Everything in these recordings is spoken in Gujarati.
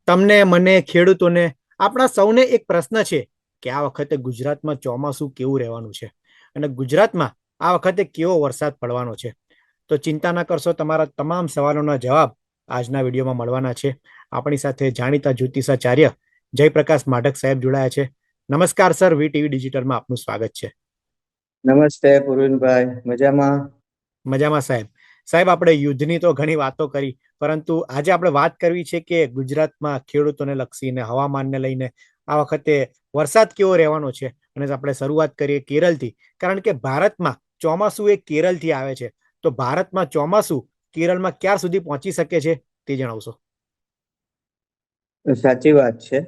તમને, મને, ખેડૂતોને, આપણા સૌને એક પ્રશ્ન છે કે આ વખતે ગુજરાતમાં ચોમાસું કેવું રહેવાનું છે અને ગુજરાતમાં આ વખતે કેવો વરસાદ પડવાનો છે. તો ચિંતા ના કરશો, તમારા તમામ સવાલોના જવાબ આજના વિડીયોમાં મળવાના છે. આપણી સાથે જાણીતા જ્યોતિષાચાર્ય જયપ્રકાશ માઢક સાહેબ જોડાયા છે. નમસ્કાર સર, વીટીવી ડિજિટલમાં આપનું સ્વાગત છે. નમસ્તે પુરવીનભાઈ, મજામાં? મજામાં સાહેબ. સાહેબ, આપણે યુદ્ધની તો ઘણી વાતો કરી, પરંતુ આજે આપણે વાત કરવી છે કે ગુજરાતમાં ખેડૂતોને લક્ષીને હવામાનને લઈને આ વખતે વરસાદ કેવો રહેવાનો છે. અને આપણે શરૂઆત કરીએ કેરળથી, કારણ કે ભારતમાં ચોમાસું એ કેરળથી આવે છે. તો ભારતમાં ચોમાસું કેરળમાં ક્યાં સુધી પહોંચી શકે છે તે જણાવશો. સાચી વાત છે.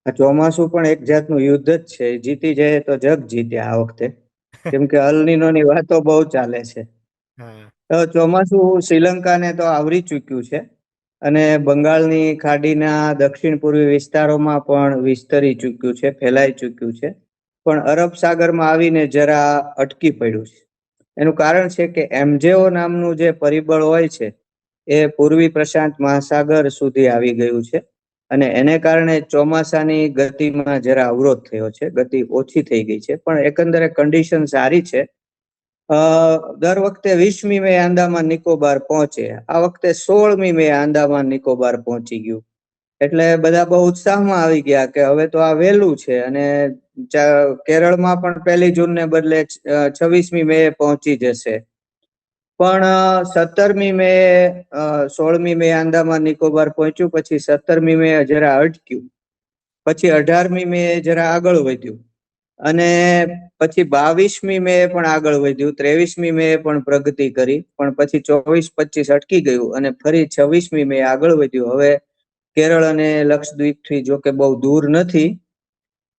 આ ચોમાસું પણ એક જાતનું યુદ્ધ જ છે. જીતી જાય તો જગ જીતે આ વખતે, કેમ કે અલ નીનોની વાતો બહુ ચાલે છે. હા. તો ચોમાસું શ્રીલંકાને તો આવરી ચૂક્યું છે અને બંગાળની ખાડીના દક્ષિણ પૂર્વી વિસ્તારોમાં પણ વિસ્તરી ચૂક્યું છે, ફેલાઈ ચૂક્યું છે. પણ અરબ સાગરમાં આવીને જરા અટકી પડ્યું છે. એનું કારણ છે કે એમજેઓ નામનું જે પરિબળ હોય છે એ પૂર્વી પ્રશાંત મહાસાગર સુધી આવી ગયું છે અને એને કારણે ચોમાસાની ગતિમાં જરા અવરોધ થયો છે. ગતિ ઓછી થઈ ગઈ છે, પણ એકંદરે કન્ડિશન સારી છે. દર વખતે 20મી મે આંદામાન નિકોબાર પહોંચે, આ વખતે 16મી મે આંદામાન નિકોબાર પહોંચી ગયું. એટલે બધા બહુ ઉત્સાહમાં આવી ગયા કે હવે તો આ વહેલું છે. અને કેરળમાં પણ 1 જૂન ને બદલે 26મી મે પહોંચી જશે. પણ 17મી મે 16મી મે આંદામાન નિકોબાર પહોંચ્યું, પછી 17મી મે જરા અટક્યું, પછી 18મી મે જરા આગળ વધ્યું અને પછી 22મી મે પણ આગળ વધ્યું, 23મી મે પણ પ્રગતિ કરી, પણ પછી 24-25 અટકી ગયું અને ફરી 26મી મે આગળ વધ્યું. હવે કેરળ અને લક્ષદ્વીપ થી જો કે બહુ દૂર નથી,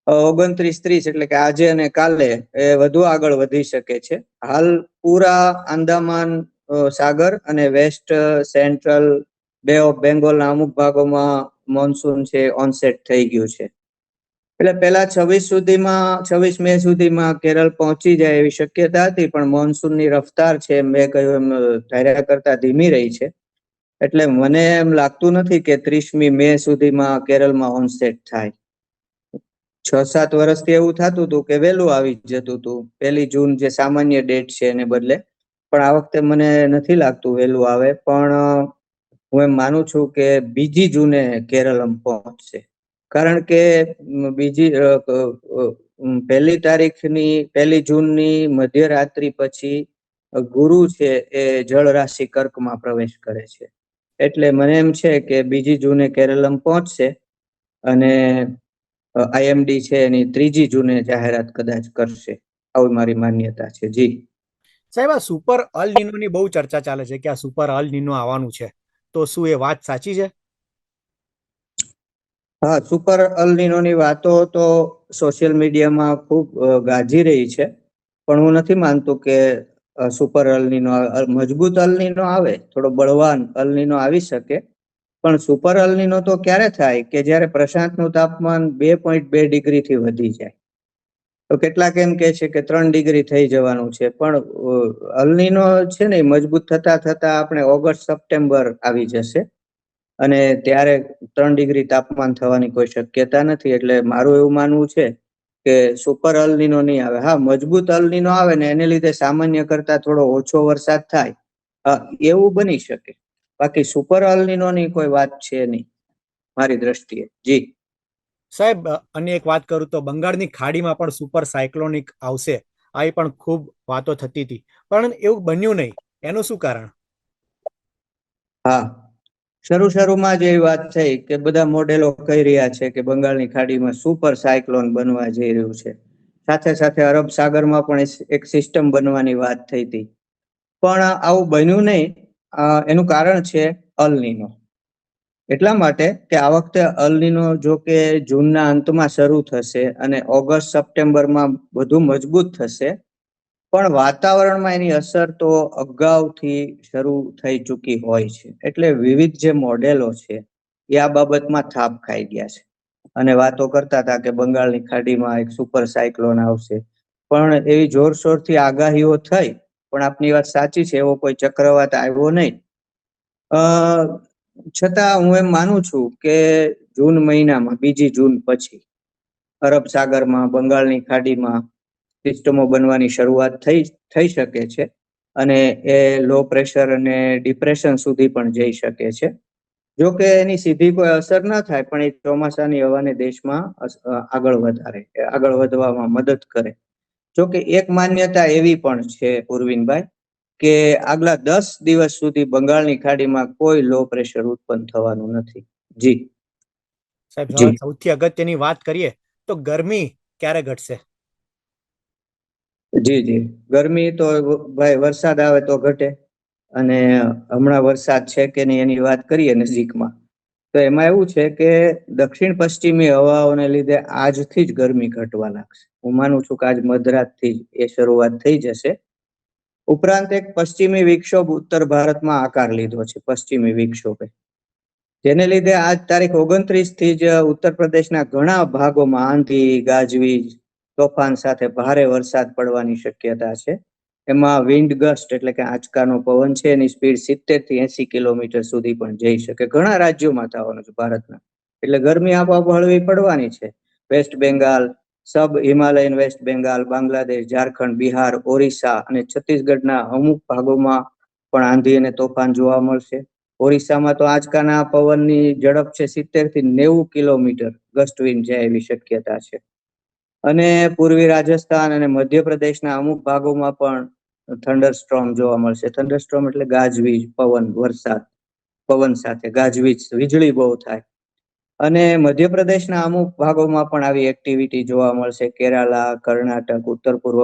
29-30 એટલે કે આજે અને કાલે એ વધુ આગળ વધી શકે છે. હાલ પૂરા આંદામાન સાગર અને વેસ્ટ સેન્ટ્રલ બે ઓફ બેંગોલના અમુક ભાગોમાં મોન્સૂન છે ઓનસેટ થઈ ગયું છે. એટલે પેલા 26 મે સુધીમાં કેરળ પહોંચી જાય એવી શક્યતા હતી, પણ મોન્સૂનની રફતાર છે મેં કહ્યું એમ ધાર્યા કરતા ધીમી રહી છે. એટલે મને એમ લાગતું નથી કે 30મી મે સુધીમાં કેરળમાં ઓનસેટ થાય. 6-7 વર્ષથી એવું થતું હતું કે વહેલું આવી જતું હતું, 1 જૂન જે સામાન્ય ડેટ છે એને બદલે. પણ આ વખતે મને નથી લાગતું વહેલું આવે, પણ હું એમ માનું છું કે 2 જૂને કેરળ પહોંચશે. કારણ કે બીજી 1 જૂનની મધ્યરાત્રિ પછી ગુરુ છે એ જળ રાશિ કર્કમાં પ્રવેશ કરે છે. એટલે મને એમ છે કે 2 જૂને કેરળમ પહોંચશે અને આઈએમડી છે એની 3જી જૂને જાહેરાત કદાચ કરશે, આવી મારી માન્યતા છે. જી સાહેબ, આ સુપર અલ નીનોની બહુ ચર્ચા ચાલે છે કે આ સુપર અલ નીનો આવવાનું છે, તો શું એ વાત સાચી છે? હા, સુપર અલ નીનોની વાતો તો સોશિયલ મીડિયામાં ખૂબ ગાજી રહી છે, પણ હું નથી માનતું કે સુપર અલ નીનો મજબૂત અલ નીનો આવે, થોડો બળવાન અલ નીનો આવી શકે. પણ સુપર અલ નીનો તો ક્યારે થાય કે જ્યારે પ્રશાંતનું તાપમાન 2.2 ડિગ્રીથી વધી જાય. તો કેટલાક એમ કે છે કે 3 ડિગ્રી થઈ જવાનું છે, પણ અલ નીનો છે ને મજબૂત થતા થતા આપણે ઓગસ્ટ સપ્ટેમ્બર આવી જશે અને ત્યારે 3 ડિગ્રી તાપમાન થવાની કોઈ શક્યતા નથી. એટલે મારું એવું માનવું છે કે સુપર અલ નીનો નહીં આવે. હા, મજબૂત અલ નીનો આવે ને એને લીધે સામાન્ય કરતા થોડો ઓછો વરસાદ થાય, એવું બની શકે. બાકી સુપર અલ નીનોની કોઈ વાત છે નહીં મારી દ્રષ્ટિએ. જી સાહેબ, અને એક વાત કરું તો બંગાળની ખાડીમાં પણ સુપર સાયક્લોનિક આવશે, આ પણ ખૂબ વાતો થતી હતી, પણ એવું બન્યું નહીં. એનું શું કારણ? હા, શરૂમાં જ એવી વાત થઈ કે બધા મોડેલો કહી રહ્યા છે કે બંગાળની ખાડીમાં સુપર સાયક્લોન બનવા જઈ રહ્યું છે. સાથે સાથે અરબ સાગરમાં પણ એક સિસ્ટમ બનવાની વાત થઈ હતી, પણ આવું બન્યું નહીં. એનું કારણ છે અલ નીનો. એટલા માટે કે આ વખતે અલ નીનો જો કે જૂનના અંતમાં શરૂ થશે અને ઓગસ્ટ સપ્ટેમ્બરમાં વધુ મજબૂત થશે, પણ વાતાવરણમાં એની અસર તો અગાઉથી શરૂ થઈ ચૂકી હોય છે. એટલે વિવિધ જે મોડેલો છે એ આ બાબતમાં થાપ ખાઈ ગયા છે અને વાતો કરતા હતા કે બંગાળની ખાડીમાં એક સુપર સાયક્લોન આવશે. પણ એવી જોરશોરથી આગાહીઓ થઈ, પણ આપની વાત સાચી છે, એવો કોઈ ચક્રવાત આવ્યો નહીં. છતાં હું એમ માનું છું કે જૂન મહિનામાં 2 જૂન પછી અરબ સાગરમાં, બંગાળની ખાડીમાં સિસ્ટમો બનવાની શરૂઆત થઈ શકે છે અને એ લો પ્રેશર અને ડિપ્રેશન સુધી પણ જઈ શકે છે. જો કે એની સીધી કોઈ અસર ન થાય, પણ એ ચોમાસાની હવાને દેશમાં આગળ વધવામાં મદદ કરે. જો કે એક માન્યતા એવી પણ છે પૂર્વિનભાઈ, કે આગલા 10 દિવસ સુધી બંગાળની ખાડીમાં કોઈ લો પ્રેશર ઉત્પન્ન થવાનું નથી. જી. સાહેબ, હવે જી. સૌથી અગત્યની વાત કરીએ તો ગરમી ક્યારે ઘટશે? જી જી, ગરમી તો ભાઈ વરસાદ આવે તો ઘટે. અને હમણાં વરસાદ છે કે નહીં એની વાત કરીએ નજીકમાં, તો એમાં એવું છે કે દક્ષિણ પશ્ચિમી હવાઓને લીધે આજથી જ ગરમી ઘટવા લાગશે. હું માનું છું કે આજ મધરાતથી જ એ શરૂઆત થઈ જશે. ઉપરાંત એક પશ્ચિમી વિક્ષોભ ઉત્તર ભારતમાં આકાર લીધો છે, પશ્ચિમી વિક્ષોભે, જેને લીધે આજ તારીખ 29 થી જ ઉત્તર પ્રદેશના ઘણા ભાગોમાં આંધી, ગાજવીજ, તોફાન સાથે ભારે વરસાદ પડવાની શક્યતા છે. એમાં વિન્ડ ગસ્ટ એટલે કે આંચકાનો પવન છે, એની સ્પીડ 70 થી 80 કિલોમીટર સુધી પણ જઈ શકે. ઘણા રાજ્યોમાં થવાનું છે ભારતના. એટલે ગરમી આપોઆપ હળવી પડવાની છે. વેસ્ટ બેંગાલ, સબ હિમાલયન વેસ્ટ બેંગાલ, બાંગ્લાદેશ, ઝારખંડ, બિહાર, ઓરિસ્સા અને છત્તીસગઢના અમુક ભાગોમાં પણ આંધી અને તોફાન જોવા મળશે. ઓરિસ્સામાં તો આંચકાના પવનની ઝડપ છે 70 થી 90 કિલોમીટર ગસ્ટ વિન્ડ જાય એવી શક્યતા છે. અને પૂર્વી રાજસ્થાન અને મધ્યપ્રદેશના અમુક ભાગોમાં પણ થંડર સ્ટ્રોમ જોવા મળશે. થંડર સ્ટ્રોમ એટલે ગાજવીજ, પવન સાથે ગાજવીજ, વીજળી બહુ થાય. અને મધ્યપ્રદેશના અમુક ભાગોમાં પણ આવી એક્ટિવિટી જોવા મળશે. કેરાલા, કર્ણાટક, ઉત્તર પૂર્વ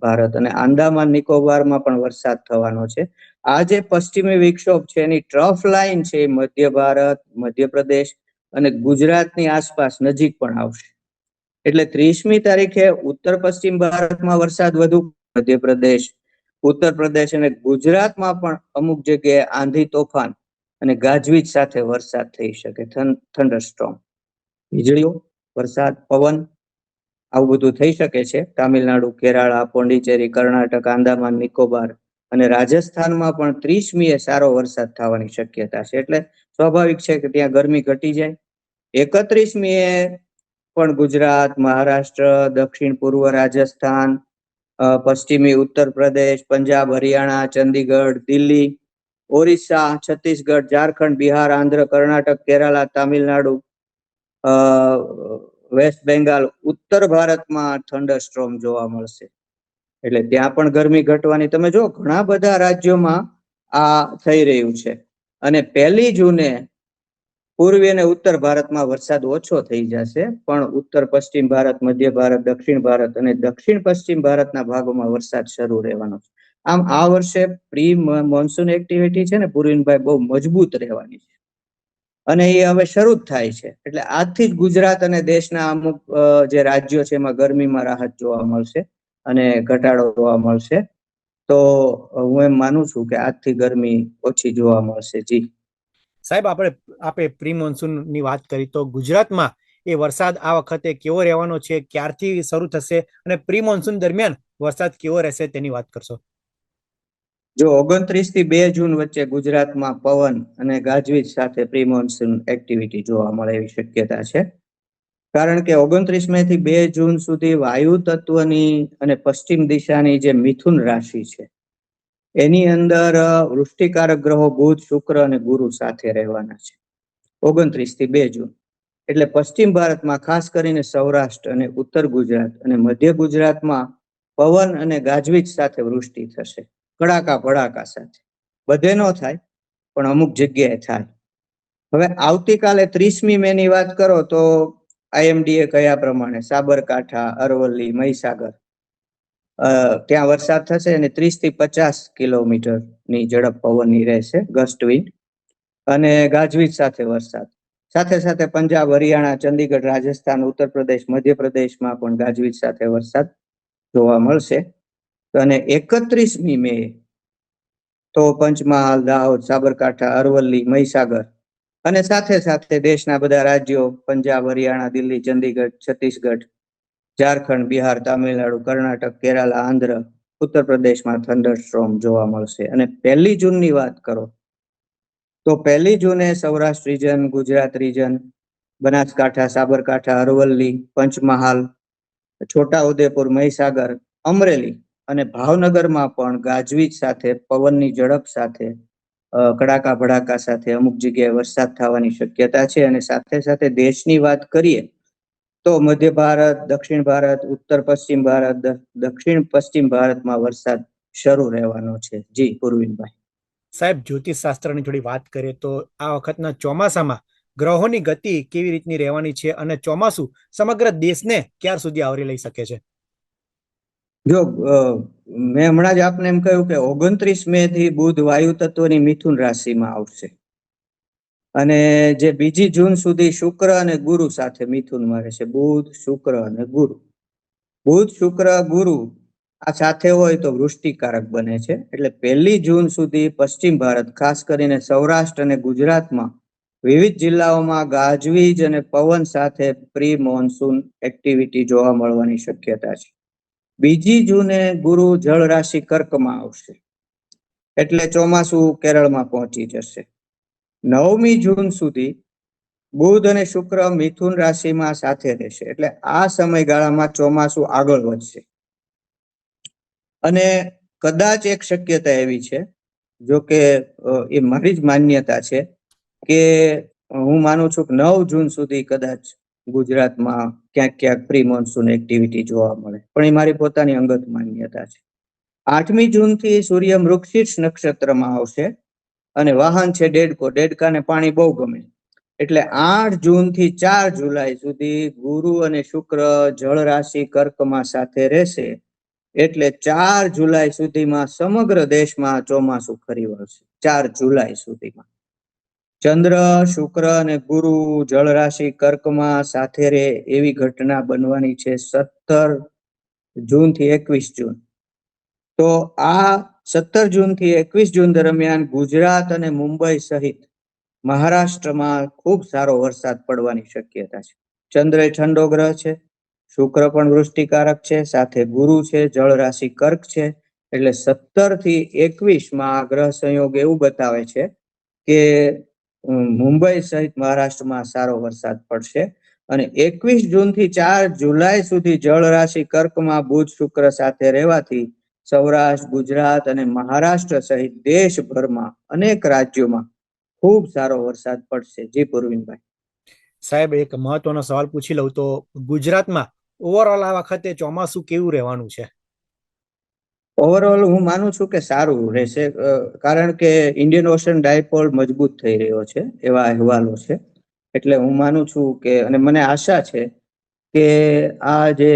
ભારત અને આંદામાન નિકોબારમાં પણ વરસાદ થવાનો છે. આ જે પશ્ચિમી વિક્ષોભ છે એની ટ્રફ લાઈન છે એ મધ્ય ભારત, મધ્યપ્રદેશ અને ગુજરાતની આસપાસ નજીક પણ આવશે. એટલે 30મી તારીખે ઉત્તર પશ્ચિમ ભારતમાં વરસાદ વધુ, મધ્યપ્રદેશ, ઉત્તર પ્રદેશ અને ગુજરાતમાં પણ અમુક જગ્યાએ આંધી, તોફાન અને ગાજવીજ સાથે વરસાદ થઈ શકે. થંડરસ્ટ્રોમ, વીજળીઓ, વરસાદ, પવન, આવું બધું થઈ શકે છે. તામિલનાડુ, કેરાલા, પોંડિચેરી, કર્ણાટક, આંદામાન નિકોબાર અને રાજસ્થાનમાં પણ 30મીએ સારો વરસાદ થવાની શક્યતા છે. એટલે સ્વાભાવિક છે કે ત્યાં ગરમી ઘટી જાય. 31મીએ પણ ગુજરાત, મહારાષ્ટ્ર, દક્ષિણ પૂર્વ રાજસ્થાન, પશ્ચિમી ઉત્તર પ્રદેશ, પંજાબ, હરિયાણા, ચંદીગઢ, દિલ્હી, ઓરિસ્સા, છત્તીસગઢ, ઝારખંડ, બિહાર, આંધ્ર, કર્ણાટક, કેરાલા, તામિલનાડુ, વેસ્ટ બેંગાલ, ઉત્તર ભારતમાં થંડર સ્ટ્રોમ જોવા મળશે. એટલે ત્યાં પણ ગરમી ઘટવાની. તમે જો ઘણા બધા રાજ્યોમાં આ થઈ રહ્યું છે. અને 1 જૂને પૂર્વી અને ઉત્તર ભારતમાં વરસાદ ઓછો થઈ જશે, પણ ઉત્તર પશ્ચિમ ભારત, મધ્ય ભારત, દક્ષિણ ભારત અને દક્ષિણ પશ્ચિમ ભારતના ભાગોમાં વરસાદ શરૂ રહેવાનો છે. આમ આ વર્ષે પ્રી મોન્સૂન એક્ટિવિટી છે ને પૂર્વિનભાઈ, બહુ મજબૂત રહેવાની છે. અને એ હવે શરૂ જ થાય છે. એટલે આજથી જ ગુજરાત અને દેશના અમુક જે રાજ્યો છે એમાં ગરમીમાં રાહત જોવા મળશે અને ઘટાડો જોવા મળશે. તો હું એમ માનું છું કે આજથી ગરમી ઓછી જોવા મળશે. જી સાહેબ, આપણે પ્રી મોન્સૂનની વાત કરી તો ગુજરાતમાં એ વરસાદ આ વખતે કેવો રહેવાનો છે, ક્યારથી શરૂ થશે અને પ્રી મોન્સૂન દરમિયાન વરસાદ કેવો રહેશે તેની વાત કરશો? જો 29 થી 2 જૂન વચ્ચે ગુજરાતમાં પવન અને ગાજવીજ સાથે પ્રી મોન્સૂન એક્ટિવિટી જોવા મળે એવી શક્યતા છે. કારણ કે 29 મે થી 2 જૂન સુધી વાયુ તત્વની અને પશ્ચિમ દિશાની જે મિથુન રાશિ છે એની અંદર વૃષ્ટિકારક ગ્રહો બુધ, શુક્ર અને ગુરુ સાથે રહેવાના છે 29 થી 2 જૂન. એટલે પશ્ચિમ ભારતમાં, ખાસ કરીને સૌરાષ્ટ્ર અને ઉત્તર ગુજરાત અને મધ્ય ગુજરાતમાં પવન અને ગાજવીજ સાથે વૃષ્ટિ થશે, કડાકા ભડાકા સાથે. બધે ન થાય, પણ અમુક જગ્યાએ થાય. હવે આવતીકાલે 30મી મે ની વાત કરો તો IMD કહ્યા પ્રમાણે સાબરકાંઠા, અરવલ્લી, મહીસાગર ત્યાં વરસાદ થશે અને 30 થી 50 કિલોમીટરની ઝડપ પવનની રહેશે, ગસ્ટ વિન્ડ અને ગાજવીજ સાથે વરસાદ. સાથે સાથે પંજાબ, હરિયાણા, ચંદીગઢ, રાજસ્થાન, ઉત્તર પ્રદેશ, મધ્યપ્રદેશમાં પણ ગાજવીજ સાથે વરસાદ જોવા મળશે. અને 31મી મે તો પંચમહાલ, દાહોદ, સાબરકાંઠા, અરવલ્લી, મહીસાગર અને સાથે સાથે દેશના બધા રાજ્યો પંજાબ, હરિયાણા, દિલ્હી, ચંદીગઢ, છત્તીસગઢ, ઝારખંડ, બિહાર, તામિલનાડુ, કર્ણાટક, કેરાલા, આંધ્ર, ઉત્તર પ્રદેશમાં થંડર સ્ટ્રોમ જોવા મળશે. અને 1 જૂનની વાત કરો તો 1 જૂને સૌરાષ્ટ્ર રીજન, ગુજરાત રીજન, બનાસકાંઠા, સાબરકાંઠા, અરવલ્લી, પંચમહાલ, છોટાઉદેપુર, મહીસાગર, અમરેલી અને ભાવનગરમાં પણ ગાજવીજ સાથે પવનની ઝડપ સાથે કડાકા ભડાકા સાથે અમુક જગ્યાએ વરસાદ થવાની શક્યતા છે. અને સાથે સાથે દેશની વાત કરીએ તો મધ્ય ભારત, દક્ષિણ ભારત, ઉત્તર પશ્ચિમ ભારત, દક્ષિણ પશ્ચિમ ભારતમાં વરસાદ શરૂ રહેવાનો છે. જી પૂર્વિનભાઈ. સાહેબ, જ્યોતિષ શાસ્ત્રની થોડી વાત કરીએ તો આ વખતના ચોમાસામાં ગ્રહોની ગતિ કેવી રીતની રહેવાની છે અને ચોમાસું સમગ્ર દેશને ક્યાર સુધી આવરી લઈ શકે છે? જો મેં હમણાં જ આપને એમ કહ્યું કે 29 મે થી બુધ વાયુ તત્વની મિથુન રાશિમાં આવશે અને જે 2 જૂન સુધી શુક્ર અને ગુરુ સાથે મિથુનમાં રહેશે. બુધ, શુક્ર અને ગુરુ. બુધ, શુક્ર, ગુરુ આ સાથે હોય તો વૃષ્ટિકારક બને છે. એટલે 1 જૂન સુધી પશ્ચિમ ભારત, ખાસ કરીને સૌરાષ્ટ્ર અને ગુજરાતમાં વિવિધ જિલ્લાઓમાં ગાજવીજ અને પવન સાથે પ્રી મોન્સૂન એક્ટિવિટી જોવા મળવાની શક્યતા છે. 2 જૂને ગુરુ જળ રાશિ કર્કમાં આવશે એટલે ચોમાસું કેરળમાં પહોંચી જશે. 9મી જૂન સુધી બુધ અને શુક્ર મિથુન રાશિમાં સાથે રહેશે એટલે આ સમયગાળામાં ચોમાસું આગળ વધશે. અને કદાચ એક શક્યતા એવી છે, જો કે એ મારી જ માન્યતા છે, કે હું માનું છું કે 9 જૂન સુધી કદાચ ગુજરાતમાં ક્યાંક ક્યાંક પ્રી મોન્સૂન એક્ટિવિટી જોવા મળે, પણ એ મારી પોતાની અંગત માન્યતા છે. 8મી જૂન થી સૂર્ય મૃગશીર્ષ નક્ષત્રમાં આવશે અને વાહન છે દેડકો. દેડકાને પાણી બહુ ગમે એટલે 8 જૂન થી 4 જુલાઈ સુધી ગુરુ અને શુક્ર જળ રાશિ કર્કમાં સાથે રહેશે એટલે 4 જુલાઈ સુધીમાં સમગ્ર દેશમાં ચોમાસું ફરી વળશે. 4 જુલાઈ સુધીમાં ચંદ્ર, શુક્ર અને ગુરુ જળ રાશિ કર્કમાં સાથે રહે એવી ઘટના બનવાની છે 17 જૂન થી 21 જૂન. તો આ 17 જૂન થી 21 જૂન દરમિયાન ગુજરાત અને મુંબઈ સહિત મહારાષ્ટ્રમાં ખૂબ સારો વરસાદ પડવાની શક્યતા છે. ચંદ્ર એ ઠંડો ગ્રહ છે, શુક્ર પણ વૃષ્ટિકારક છે, સાથે ગુરુ છે, જળ રાશિ કર્ક છે. એટલે 17 થી 21માં ગ્રહ સંયોગ એવું બતાવે છે કે મુંબઈ સહિત મહારાષ્ટ્રમાં સારો વરસાદ પડશે. અને 21 જૂન થી 4 જુલાઈ સુધી જળ રાશિ કર્કમાં બુધ શુક્ર સાથે રહેવાથી સૌરાષ્ટ્ર, ગુજરાત અને મહારાષ્ટ્ર સહિત દેશભરમાં અનેક રાજ્યોમાં ખૂબ સારો વરસાદ પડશે. જી પૂર્વિનભાઈ. સાહેબ, એક મહત્વનો સવાલ પૂછી લઉં તો ગુજરાતમાં ઓવરઓલ આ વખતે ચોમાસું કેવું રહેવાનું છે? ઓવરઓલ હું માનું છું કે સારું રહેશે, કારણ કે ઇન્ડિયન ઓશન ડાયપોલ મજબૂત થઈ રહ્યો છે એવા અહેવાલો છે. એટલે હું માનું છું કે, અને મને આશા છે કે આ જે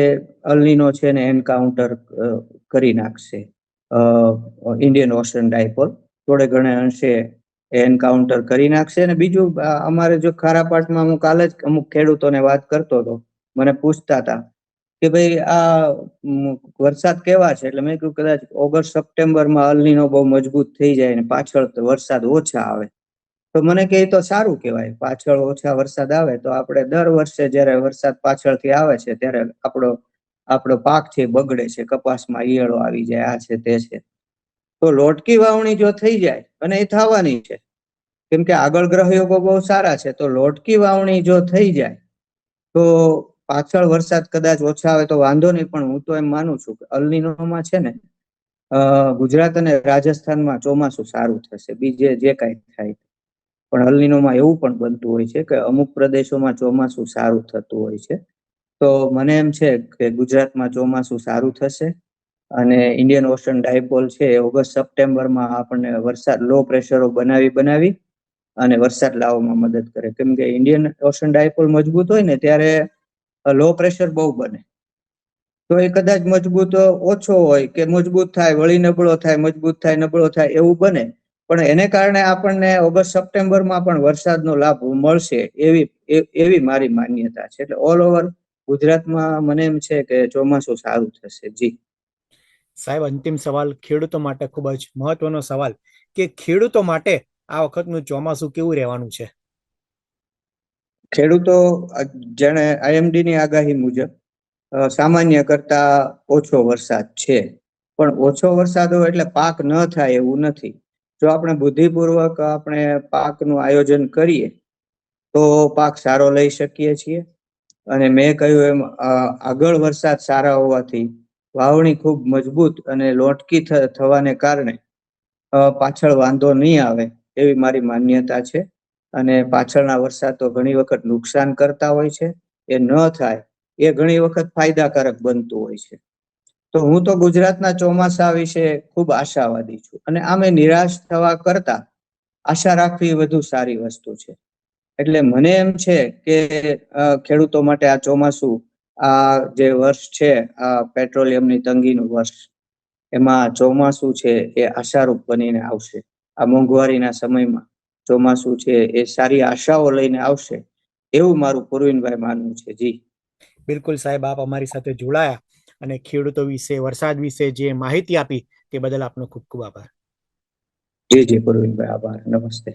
અલ્નીનો છે ને એન્કાઉન્ટર કરી નાખશે ઇન્ડિયન ઓશન ડાયપોલ. થોડે ઘણે અંશે એન્કાઉન્ટર કરી નાખશે. અને બીજું, અમારે જો ખારા પાટમાં હું કાલે જ અમુક ખેડૂતોને વાત કરતો હતો, મને પૂછતા હતા કે ભાઈ આ વરસાદ કેવા છે, એટલે મેં કહ્યું કદાચ ઓગસ્ટ સપ્ટેમ્બરમાં અલ્નીનો બહુ મજબૂત થઈ જાય ને પાછળ વરસાદ ઓછા આવે તો મને કે તો સારું કહેવાય. પાછળ ઓછા વરસાદ આવે તો આપણે દર વર્ષે જયારે વરસાદ પાછળથી આવે છે ત્યારે આપણો પાક છે બગડે છે, કપાસમાં ઈયળો આવી જાય, આ છે તે છે. તો લોટકી વાવણી જો થઈ જાય, અને એ થવાની છે કેમ કે આગળ ગ્રહયોગો બહુ સારા છે, તો લોટકી વાવણી જો થઈ જાય તો પાછળ વરસાદ કદાચ ઓછા આવે તો વાંધો નહીં. પણ હું તો એમ માનું છું કે અલ્નીનોમાં છે ને ગુજરાત અને રાજસ્થાનમાં ચોમાસું સારું થશે, બીજે જે કાંઈ થાય. પણ અલ્નીનોમાં એવું પણ બનતું હોય છે કે અમુક પ્રદેશોમાં ચોમાસું સારું થતું હોય છે. તો મને એમ છે કે ગુજરાતમાં ચોમાસું સારું થશે અને ઇન્ડિયન ઓશન ડાયપોલ છે ઓગસ્ટ સપ્ટેમ્બરમાં આપણને વરસાદ, લો પ્રેશરો બનાવી અને વરસાદ લાવવામાં મદદ કરે. કેમ કે ઇન્ડિયન ઓશન ડાયપોલ મજબૂત હોય ને ત્યારે લો પ્રેશર બહુ બને. તો એ કદાચ મજબૂત ઓછો હોય કે મજબૂત થાય વળી નબળો થાય, મજબૂત થાય નબળો થાય એવું બને. પણ એને કારણે આપણને ઓગસ્ટ સપ્ટેમ્બરમાં પણ વરસાદનો લાભ મળશે એવી મારી માન્યતા છે. એટલે ઓલ ઓવર ગુજરાતમાં મને એમ છે કે ચોમાસું સારું થશે. જી સાહેબ, અંતિમ સવાલ ખેડૂતો માટે ખૂબ જ મહત્વનો સવાલ કે ખેડૂતો માટે આ વખતનું ચોમાસું કેવું રહેવાનું છે? ખેડૂતો, જેણે IMD ની આગાહી મુજબ સામાન્ય કરતા ઓછો વરસાદ છે, પણ ઓછો વરસાદ હોય એટલે પાક ન થાય એવું નથી. જો આપણે બુદ્ધિપૂર્વક આપણે પાકનું આયોજન કરીએ તો પાક સારો લઈ શકીએ છીએ. અને મેં કહ્યું એમ આગળ વરસાદ સારા હોવાથી વાવણી ખૂબ મજબૂત અને લોટકી થવાને કારણે પાછળ વાંધો નહીં આવે એવી મારી માન્યતા છે. અને પાછળના વરસાદ તો ઘણી વખત નુકસાન કરતા હોય છે. એ ન થાય એ ઘણી વખત ફાયદાકારક બનતું હોય છે. તો હું તો ગુજરાતના ચોમાસા વિશે ખૂબ આશાવાદી છું. અને આમે નિરાશ થવા કરતા આશા રાખવી વધુ સારી વસ્તુ છે. એટલે મને એમ છે કે ખેડૂતો માટે આ ચોમાસું, આ જે વર્ષ છે, આ પેટ્રોલિયમની તંગીનું વર્ષ, એમાં ચોમાસું છે એ આશારૂપ બનીને આવશે. આ મોંઘવારીના સમયમાં ચોમાસું છે એ સારી આશાઓ લઈને આવશે એવું મારું પૂર્વિનભાઈ માનવું છે. જી બિલકુલ સાહેબ, આપ અમારી સાથે જોડાયા અને ખેડૂતો વિશે, વરસાદ વિશે જે માહિતી આપી તે બદલ આપનો ખૂબ ખૂબ આભાર. જી પૂર્વિનભાઈ, આભાર. નમસ્તે.